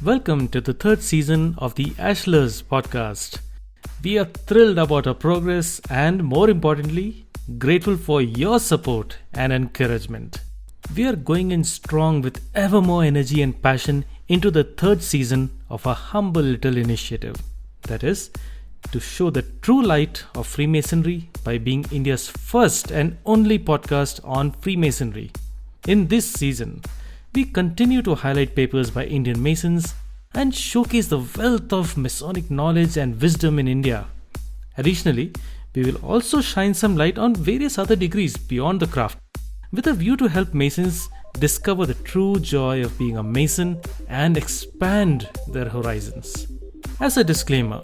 Welcome to the third season of the Ashlars podcast. We are thrilled about our progress and, more importantly, grateful for your support and encouragement. We are going in strong with ever more energy and passion into the third season of our humble little initiative. That is, to show the true light of Freemasonry by being India's first and only podcast on Freemasonry. In this season, we continue to highlight papers by Indian Masons and showcase the wealth of Masonic knowledge and wisdom in India. Additionally, we will also shine some light on various other degrees beyond the craft, with a view to help Masons discover the true joy of being a Mason and expand their horizons. As a disclaimer,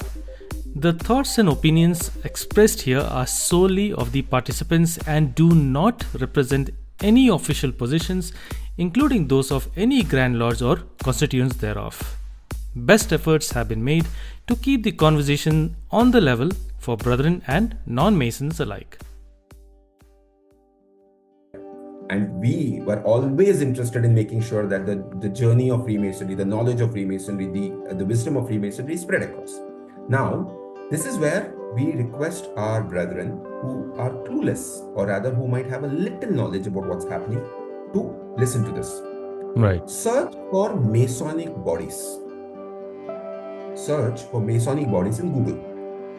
the thoughts and opinions expressed here are solely of the participants and do not represent any official positions, including those of any Grand Lords or constituents thereof. Best efforts have been made to keep the conversation on the level for brethren and non-Masons alike. And we were always interested in making sure that the journey of Freemasonry, the knowledge of Freemasonry, the wisdom of Freemasonry is spread across. Now, this is where we request our brethren who are clueless, or rather who might have a little knowledge about what's happening, to listen to this. Right. Search for Masonic bodies. Search for Masonic bodies in Google.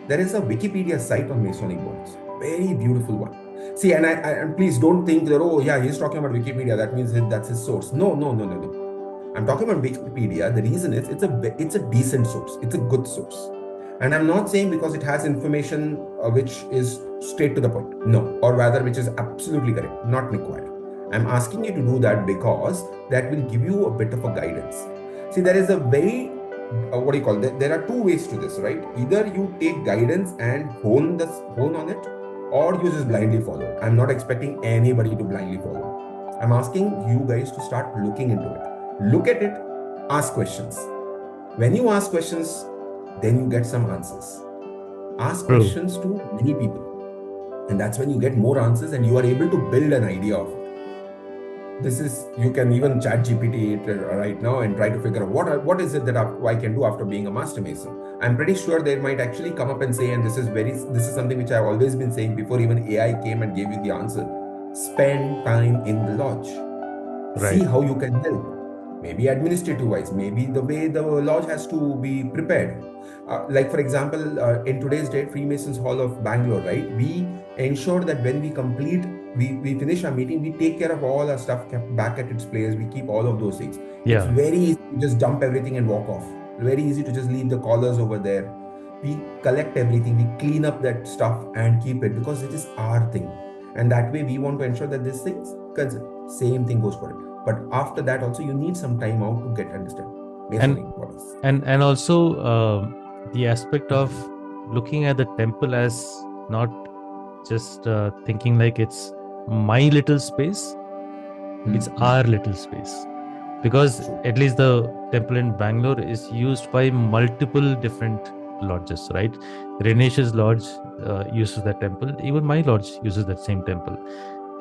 There is a Wikipedia site on Masonic bodies. Very beautiful one. See, and please don't think that, oh yeah, he's talking about Wikipedia, that means that's his source. No. I'm talking about Wikipedia. The reason is it's a decent source. It's a good source. And I'm not saying because it has information which is straight to the point. No, or rather which is absolutely correct, not required. I'm asking you to do that because that will give you a bit of a guidance. See, there is a very, there are two ways to this, right? Either you take guidance and hone on it, or you just blindly follow. I'm not expecting anybody to blindly follow. I'm asking you guys to start looking into it. Look at it, ask questions. When you ask questions, then you get some answers. Ask questions to many people. And that's when you get more answers and you are able to build an idea of it. You can even chat GPT it right now and try to figure out what is it that I can do after being a Master Mason. I'm pretty sure they might actually come up and say, and this is something which I've always been saying before even AI came and gave you the answer. Spend time in the lodge. Right. See how you can help. Maybe administrative wise, maybe the way the lodge has to be prepared. Like for example, in today's date, Freemasons Hall of Bangalore, right? We ensure that when we finish our meeting, we take care of all our stuff kept back at its place. We keep all of those things. Yeah. It's very easy to just dump everything and walk off. Very easy to just leave the collars over there. We collect everything, we clean up that stuff and keep it because it is our thing. And that way we want to ensure that these things, because same thing goes for it. But after that also you need some time out to get understand. And also the aspect of looking at the temple as not just thinking like it's my little space, it's our little space. Because at least the temple in Bangalore is used by multiple different lodges, right? Renesh's lodge uses that temple. Even my lodge uses that same temple.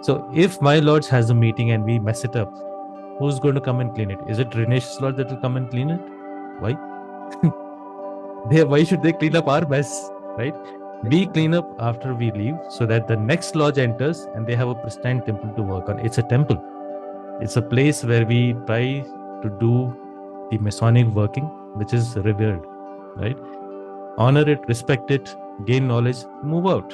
So if my lodge has a meeting and we mess it up, who's going to come and clean it? Is it Renesh's lodge that will come and clean it? Why? Why should they clean up our mess, right? We clean up after we leave so that the next lodge enters and they have a pristine temple to work on. It's a temple. It's a place where we try to do the Masonic working, which is revered, right? Honor it, respect it, gain knowledge, move out.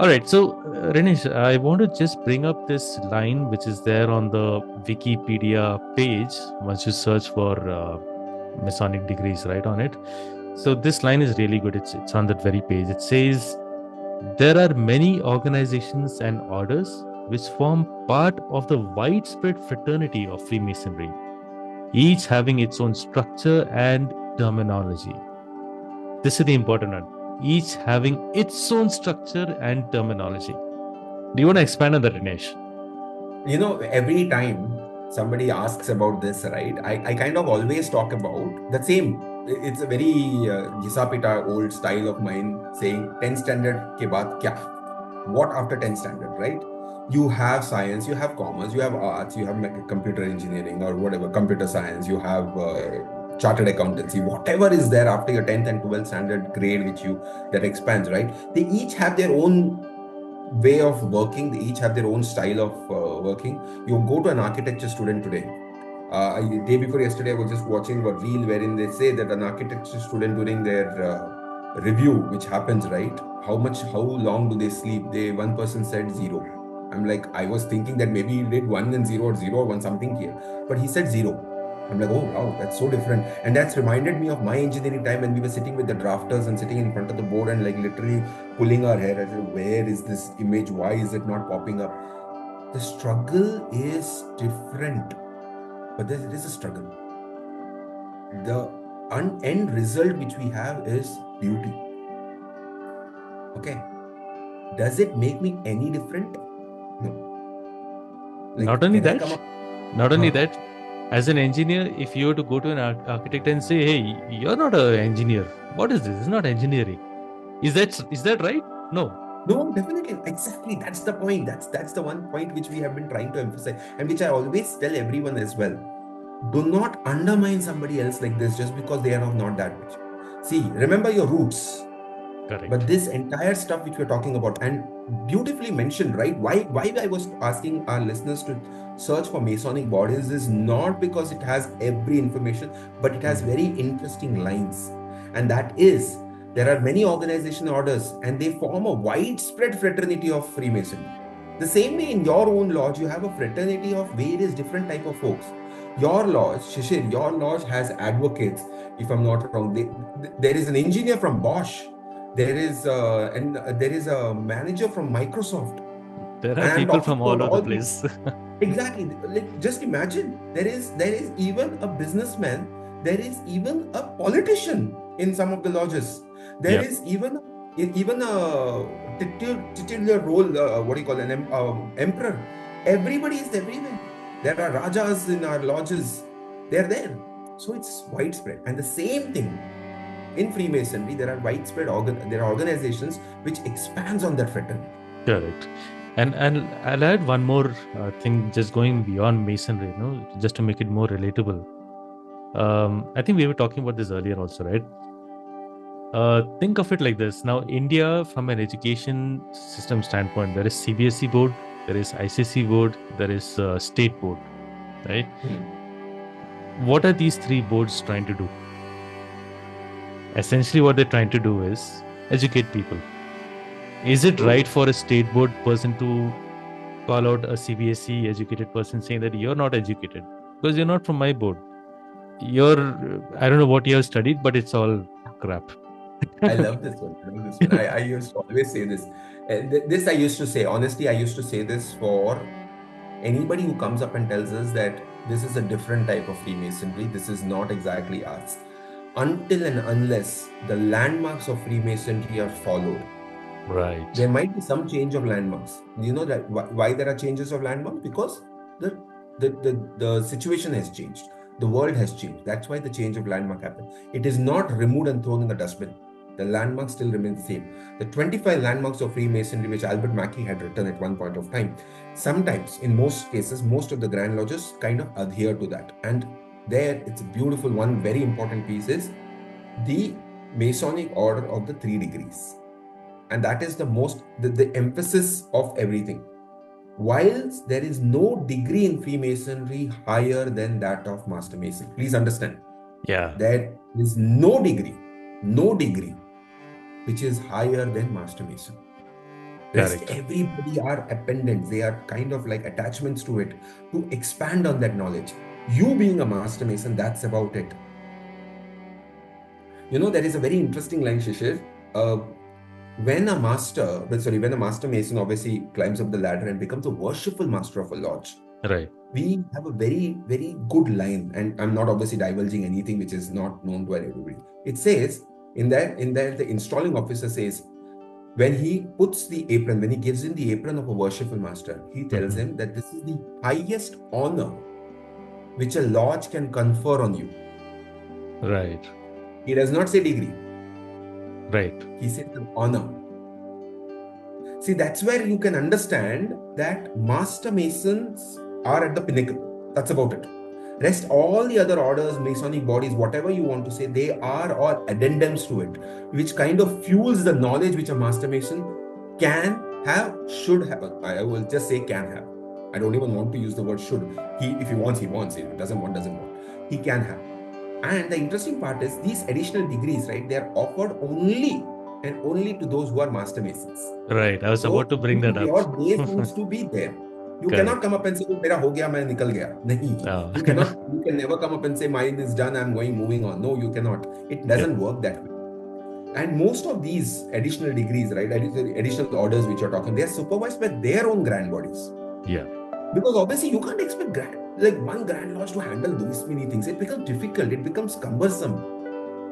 All right, so Renesh, I want to just bring up this line which is there on the Wikipedia page once you search for Masonic degrees, right, on it. So this line is really good. It's on that very page. It says, there are many organizations and orders which form part of the widespread fraternity of Freemasonry, each having its own structure and terminology. This is the important one. Each having its own structure and terminology. Do you want to expand on that, Dinesh? You know, every time somebody asks about this, right, I kind of always talk about the same. It's a very Gisapita old style of mine saying 10 standard ke baad kya? What after 10 standard, right? You have science, you have commerce, you have arts, you have computer engineering or whatever, computer science, you have chartered accountancy, whatever is there after your 10th and 12th standard grade, that expands, right? They each have their own way of working, they each have their own style of working. You go to an architecture student today. Day before yesterday, I was just watching a reel wherein they say that an architecture student during their review, which happens, right? How long do they sleep? One person said 0. I'm like, I was thinking that maybe he did 1 and 0 or 0 or 1 something here, but he said 0. I'm like, oh wow, that's so different. And that's reminded me of my engineering time when we were sitting with the drafters and sitting in front of the board and like literally pulling our hair. I said, where is this image? Why is it not popping up? The struggle is different, but it is a struggle. The end result which we have is beauty. Okay. Does it make me any different? No. Like, Not only that, Huh. as an engineer, if you were to go to an architect and say, "Hey, you're not an engineer. What is this? It's not engineering." Is that right? No. No, definitely. Exactly. That's the point. That's the one point which we have been trying to emphasize, and which I always tell everyone as well. Do not undermine somebody else like this just because they are not that much. See, remember your roots. Correct. But this entire stuff which we're talking about, and beautifully mentioned, right? Why I was asking our listeners to search for Masonic bodies is not because it has every information, but it has very interesting lines. And that is, there are many organization orders and they form a widespread fraternity of Freemasonry. The same way in your own lodge, you have a fraternity of various different type of folks. Your lodge, Shishir, your lodge has advocates, if I'm not wrong. There is an engineer from Bosch. There is a manager from Microsoft. There And are I'm people talking from all about over the all place. exactly. Like just imagine, there is even a businessman, there is even a politician in some of the lodges. There Yep. is even a titular role. What do you call emperor? Everybody is everywhere. There are rajas in our lodges. They're there. So it's widespread. And the same thing in Freemasonry, there are there are organizations which expands on that fraternity. Correct. And I'll add one more thing, just going beyond masonry, just to make it more relatable. I think we were talking about this earlier also, right? Think of it like this. Now, India, from an education system standpoint, there is CBSE board, there is ICC board, there is state board, right? What are these three boards trying to do? Essentially, what they're trying to do is educate people. Is it right for a state board person to call out a CBSE educated person saying that you're not educated because you're not from my board? I don't know what you have studied, but it's all crap. I love this one. I love this one. I used to always say this. This I used to say, honestly, I used to say this for anybody who comes up and tells us that this is a different type of Freemasonry, this is not exactly us. Until and unless the landmarks of Freemasonry are followed, Right. there might be some change of landmarks. You know that why there are changes of landmarks? Because the situation has changed. The world has changed. That's why the change of landmark happened. It is not removed and thrown in the dustbin. The landmark still remains the same. The 25 landmarks of Freemasonry, which Albert Mackey had written at one point of time, sometimes, in most cases, most of the Grand Lodges kind of adhere to that. And there, it's a beautiful one, very important piece is the Masonic order of the 3 degrees. And that is the emphasis of everything. Whilst there is no degree in Freemasonry higher than that of Master Mason. Please understand. Yeah. There is no degree which is higher than Master Mason. Rest Correct. everybody are appendants. They are kind of like attachments to it to expand on that knowledge. You being a Master Mason, that's about it. There is a very interesting line, Shishir. When a master mason obviously climbs up the ladder and becomes a worshipful master of a lodge, Right. we have a very, very good line, and I'm not obviously divulging anything which is not known to everybody. It says in there, the installing officer says, when he puts the apron, when he gives in the apron of a worshipful master, he tells him that this is the highest honor which a lodge can confer on you. Right. He does not say degree. Right. He says the honor. See, that's where you can understand that Master Masons are at the pinnacle. That's about it. Rest, all the other orders, Masonic bodies, whatever you want to say, they are all addendums to it, which kind of fuels the knowledge which a Master Mason can have, should have. I will just say can have. I don't even want to use the word should. If he wants, he wants. If he doesn't want, doesn't want. He can have. And the interesting part is these additional degrees, right? They are offered only and only to those who are Master Masons. Right. I was about to bring that up. Your base needs to be there. You cannot come up and say, "Mera ho gaya, main nikal gaya." Nahi. You cannot. You can never come up and say, "Mine is done. I'm moving on." No, you cannot. It doesn't work that way. And most of these additional degrees, right, additional orders which you're talking, they are supervised by their own grand bodies. Yeah. Because obviously you can't expect one grand lodge to handle these many things. It becomes difficult. It becomes cumbersome.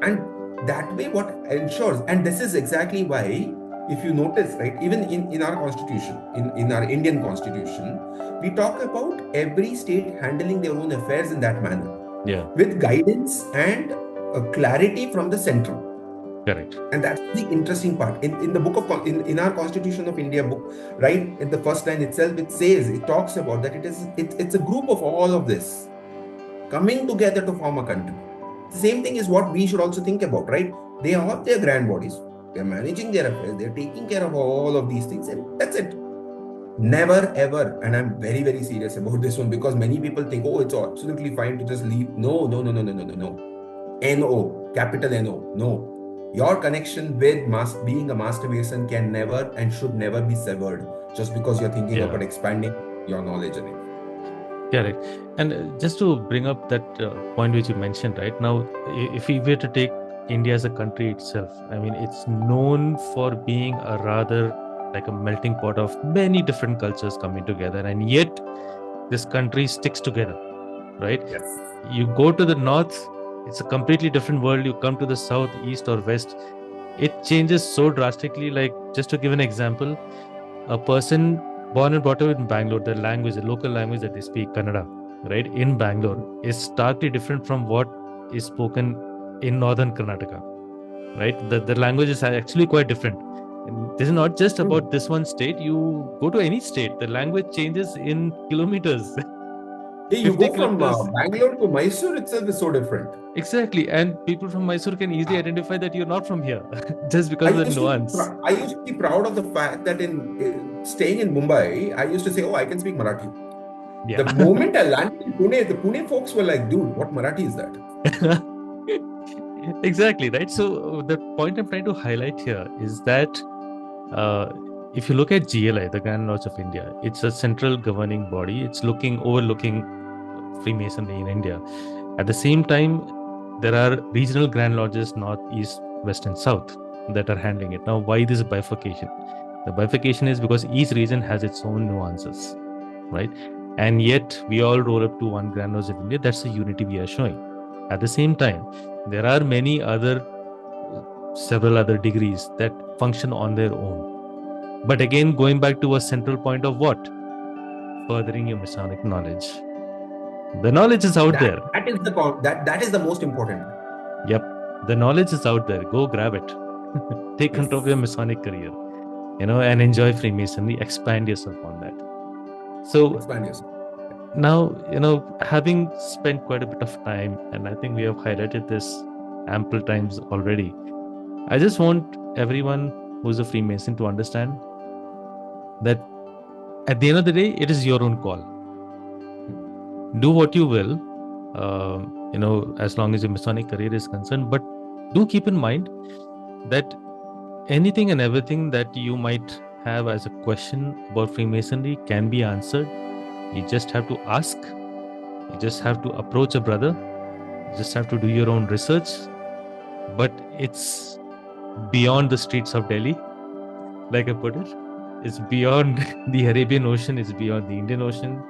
And that way, what ensures, and this is exactly why, if you notice, right, even in our constitution, in our Indian constitution, we talk about every state handling their own affairs in that manner. Yeah. With guidance and clarity from the central. Correct. And that's the interesting part. In the book of in our Constitution of India book, right, in the first line itself, it talks about that it's a group of all of this coming together to form a country. The same thing is what we should also think about, right? They have their grand bodies, they're managing their affairs, they're taking care of all of these things, and that's it. Never ever, and I'm very, very serious about this one, because many people think, oh, it's absolutely fine to just leave. No. No. Capital N-O. No. Your connection with being a Master Mason can never and should never be severed just because you're thinking about expanding your knowledge in it. Correct. And just to bring up that point which you mentioned right now, if we were to take India as a country itself, I mean, it's known for being a rather like a melting pot of many different cultures coming together, and yet this country sticks together, right? Yes. You go to the north, it's a completely different world. You come to the south, east, or west, it changes so drastically. Like, just to give an example, a person born and brought up in Bangalore, the language, the local language that they speak, Kannada, right, in Bangalore, is starkly different from what is spoken in northern Karnataka, right? The language is actually quite different. And this is not just about this one state. You go to any state, the language changes in kilometers. You go from Bangalore to Mysore itself is so different. Exactly. And people from Mysore can easily identify that you're not from here just because of the nuance. I used to be proud of the fact that in staying in Mumbai, I used to say, oh, I can speak Marathi. Yeah. The moment I landed in Pune, the Pune folks were like, dude, what Marathi is that? Exactly, right? So the point I'm trying to highlight here is that if you look at GLI, the Grand Lodge of India, it's a central governing body. It's overlooking Freemasonry in India. At the same time, there are regional Grand Lodges, North, East, West, and South, that are handling it. Now, why this bifurcation? The bifurcation is because each region has its own nuances, right? And yet, we all roll up to one Grand Lodge of India. That's the unity we are showing. At the same time, there are several other degrees that function on their own. But again, going back to a central point of what? Furthering your Masonic knowledge. The knowledge is out there. That is the most important. Yep. The knowledge is out there. Go grab it. Take control of your Masonic career, and enjoy Freemasonry. Expand yourself on that. So, expand yourself. Now, having spent quite a bit of time, and I think we have highlighted this ample times already, I just want everyone who's a Freemason to understand that at the end of the day, it is your own call. Do what you will, as long as your Masonic career is concerned, but do keep in mind that anything and everything that you might have as a question about Freemasonry can be answered. You just have to ask. You just have to approach a brother. You just have to do your own research. But it's beyond the streets of Delhi, like I put it. It's beyond the Arabian Ocean. It's beyond the Indian Ocean.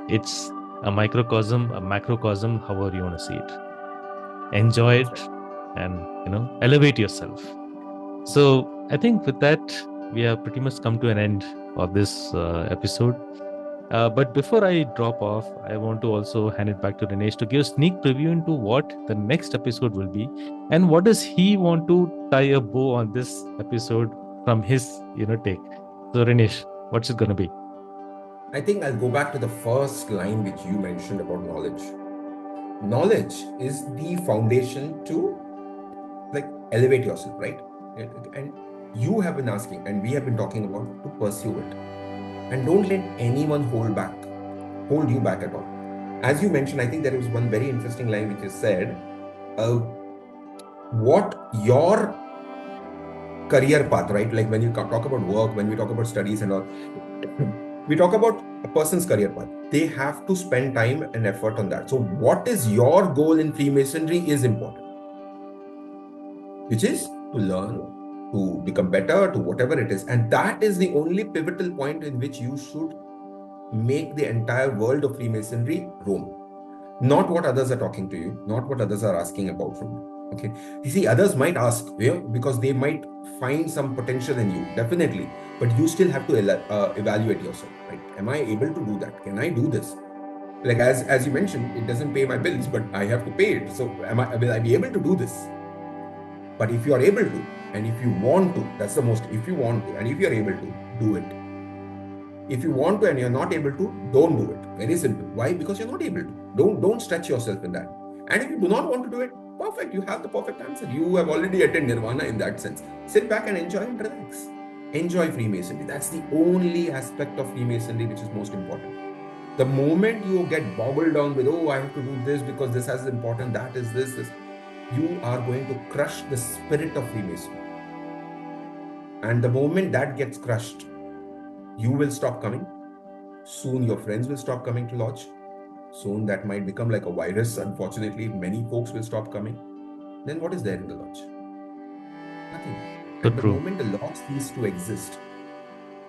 It's a microcosm, a macrocosm, however you want to see it. Enjoy it and, elevate yourself. So I think with that, we have pretty much come to an end of this episode. But before I drop off, I want to also hand it back to Dinesh to give a sneak preview into what the next episode will be, and what does he want to tie a bow on this episode from his, take. So Rinesh, what's it going to be? I think I'll go back to the first line which you mentioned about knowledge. Knowledge is the foundation to like elevate yourself, right? And you have been asking, and we have been talking about to pursue it. And don't let anyone hold you back at all. As you mentioned, I think there was one very interesting line which is said, what your career path, right? Like when you talk about work, when we talk about studies and all, we talk about a person's career path. They have to spend time and effort on that. So what is your goal in Freemasonry is important, which is to learn, to become better, to whatever it is. And that is the only pivotal point in which you should make the entire world of Freemasonry roam. Not what others are talking to you, not what others are asking about from you. Okay. You see, others might ask, because they might find some potential in you, definitely. But you still have to evaluate yourself, right? Am I able to do that? Can I do this? Like as you mentioned, it doesn't pay my bills, but I have to pay it. So will I be able to do this? But if you are able to, and if you want to, that's the most, if you want to, and if you're able to, do it. If you want to and you're not able to, don't do it. Very simple. Why? Because you're not able to. Don't stretch yourself in that. And if you do not want to do it, perfect. You have the perfect answer. You have already attained nirvana in that sense. Sit back and enjoy and relax. Enjoy Freemasonry. That's the only aspect of Freemasonry which is most important. The moment you get boggled down with, oh, I have to do this because this is important, that is this, you are going to crush the spirit of Freemasonry. And the moment that gets crushed, you will stop coming. Soon your friends will stop coming to lodge. Soon that might become like a virus. Unfortunately, many folks will stop coming. Then what is there in the lodge? Nothing. And the moment the lodge ceases to exist,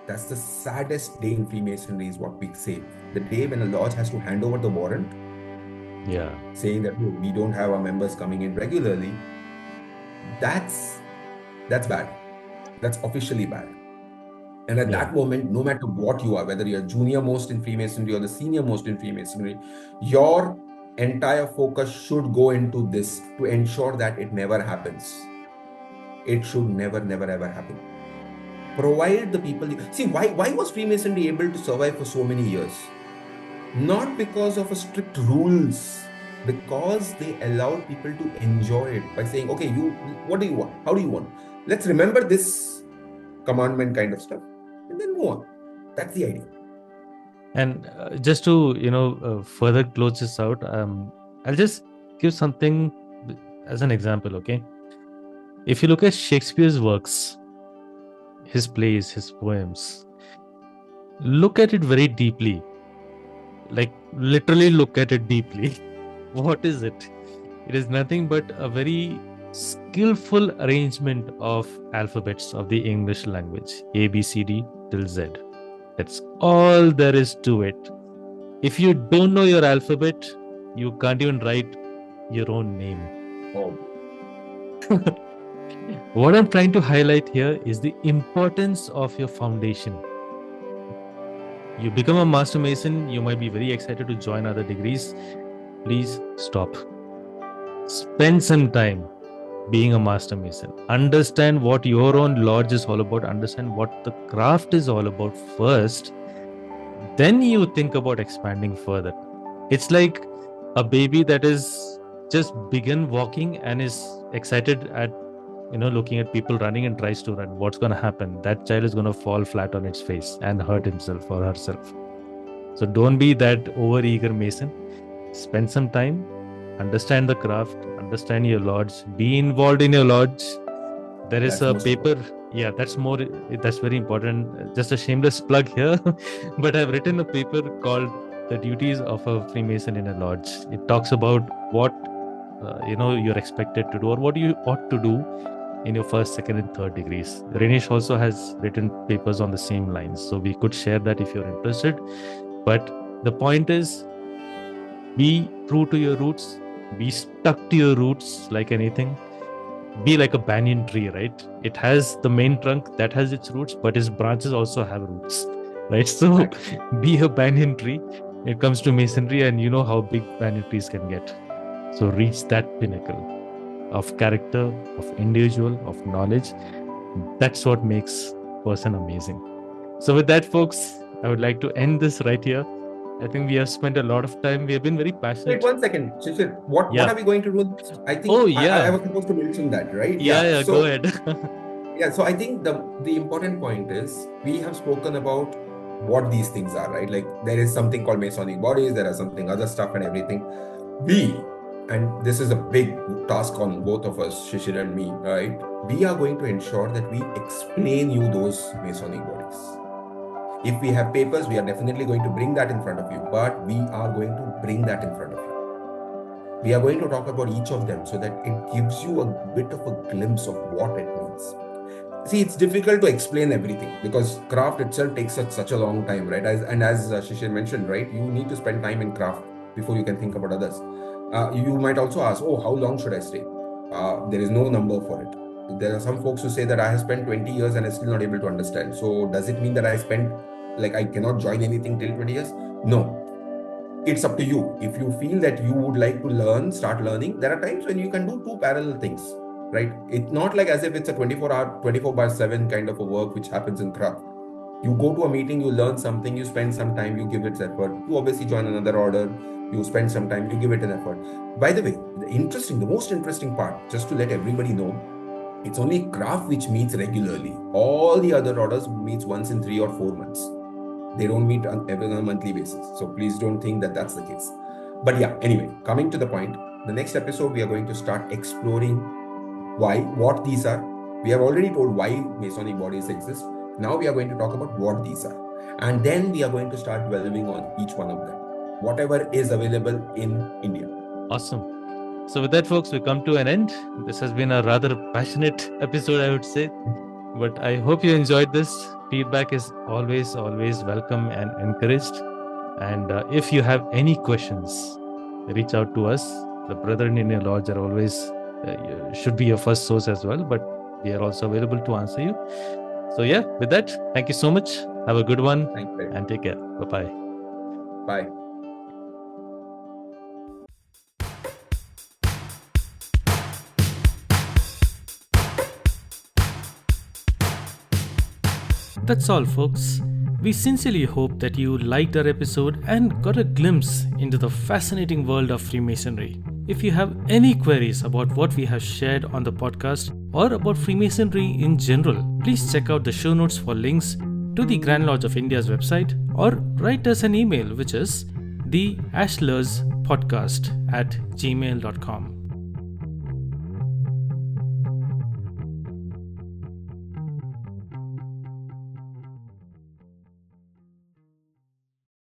that's the saddest day in Freemasonry is what we say. The day when a lodge has to hand over the warrant, saying that we don't have our members coming in regularly, that's bad. That's officially bad. And at that moment, no matter what you are, whether you're junior most in Freemasonry or the senior most in Freemasonry, your entire focus should go into this to ensure that it never happens. It should never ever happen. Provide the people. See, why was Freemasonry able to survive for so many years? Not because of a strict rules, because they allowed people to enjoy it by saying, okay, what do you want? How do you want? Let's remember this commandment kind of stuff and then move on. That's the idea. And just to further close this out, I'll just give something as an example. Okay, if you look at Shakespeare's works, his plays, his poems, look at it very deeply. Like literally look at it deeply. What is it? It is nothing but a very skillful arrangement of alphabets of the English language, A, B, C, D till Z. That's all there is to it. If you don't know your alphabet, you can't even write your own name. What I'm trying to highlight here is the importance of your foundation. You become a Master Mason, you might be very excited to join other degrees. Please stop. Spend some time being a Master Mason. Understand what your own lodge is all about. Understand what the craft is all about first. Then you think about expanding further. It's like a baby that is just begun walking and is excited at looking at people running and tries to run. What's going to happen? That child is going to fall flat on its face and hurt himself or herself. So don't be that over-eager Mason. Spend some time, understand the craft, understand your lodge, be involved in your lodge. There is a paper. That's very important. Just a shameless plug here. But I've written a paper called The Duties of a Freemason in a Lodge. It talks about what you're expected to do or what you ought to do in your first, second, and third degrees. Rinesh also has written papers on the same lines, so we could share that if you're interested. But the point is, be true to your roots, be stuck to your roots like anything. Be like a banyan tree, right? It has the main trunk that has its roots, but its branches also have roots, right? So be a banyan tree. It comes to Masonry, and you know how big banyan trees can get. So reach that pinnacle of character, of individual, of knowledge. That's what makes a person amazing. So with that, folks, I would like to end this right here. I think we have spent a lot of time. We have been very passionate. Wait 1 second, Shishir. What are we going to do? I think I was supposed to mention that, right? Yeah, so, go ahead. Yeah, so I think the important point is we have spoken about what these things are, right? Like there is something called Masonic bodies, there are something other stuff and everything. And this is a big task on both of us, Shishir and me, right? We are going to ensure that we explain you those Masonic bodies. If we have papers, we are definitely going to bring that in front of you, but we are going to bring that in front of you. We are going to talk about each of them so that it gives you a bit of a glimpse of what it means. See, it's difficult to explain everything because craft itself takes such a long time, right? As Shishir mentioned, right? You need to spend time in craft before you can think about others. You might also ask, oh, how long should I stay? There is no number for it. There are some folks who say that I have spent 20 years and I'm still not able to understand. So does it mean that I cannot join anything till 20 years? No. It's up to you. If you feel that you would like to start learning, there are times when you can do two parallel things, right? It's not like as if it's a 24/7 kind of a work which happens in craft. You go to a meeting, you learn something, you spend some time, you give it effort. You obviously join another order, you spend some time, you give it an effort. By the way, the most interesting part, just to let everybody know, it's only craft which meets regularly. All the other orders meets once in 3 or 4 months. They don't meet on a monthly basis. So please don't think that that's the case. But yeah, anyway, coming to the point, the next episode, we are going to start exploring what these are. We have already told why Masonic bodies exist. Now we are going to talk about what these are. And then we are going to start delving on each one of them, whatever is available in India. Awesome. So with that, folks, we come to an end. This has been a rather passionate episode, I would say. But I hope you enjoyed this. Feedback is always welcome and encouraged. And if you have any questions, reach out to us. The Brethren in your Lodge are always should be your first source as well, but we are also available to answer you. So yeah, with that, thank you so much. Have a good one. Thank you. And take care. Bye-bye. Bye. That's all, folks. We sincerely hope that you liked our episode and got a glimpse into the fascinating world of Freemasonry. If you have any queries about what we have shared on the podcast or about Freemasonry in general, please check out the show notes for links to the Grand Lodge of India's website or write us an email, which is theashlars@gmail.com.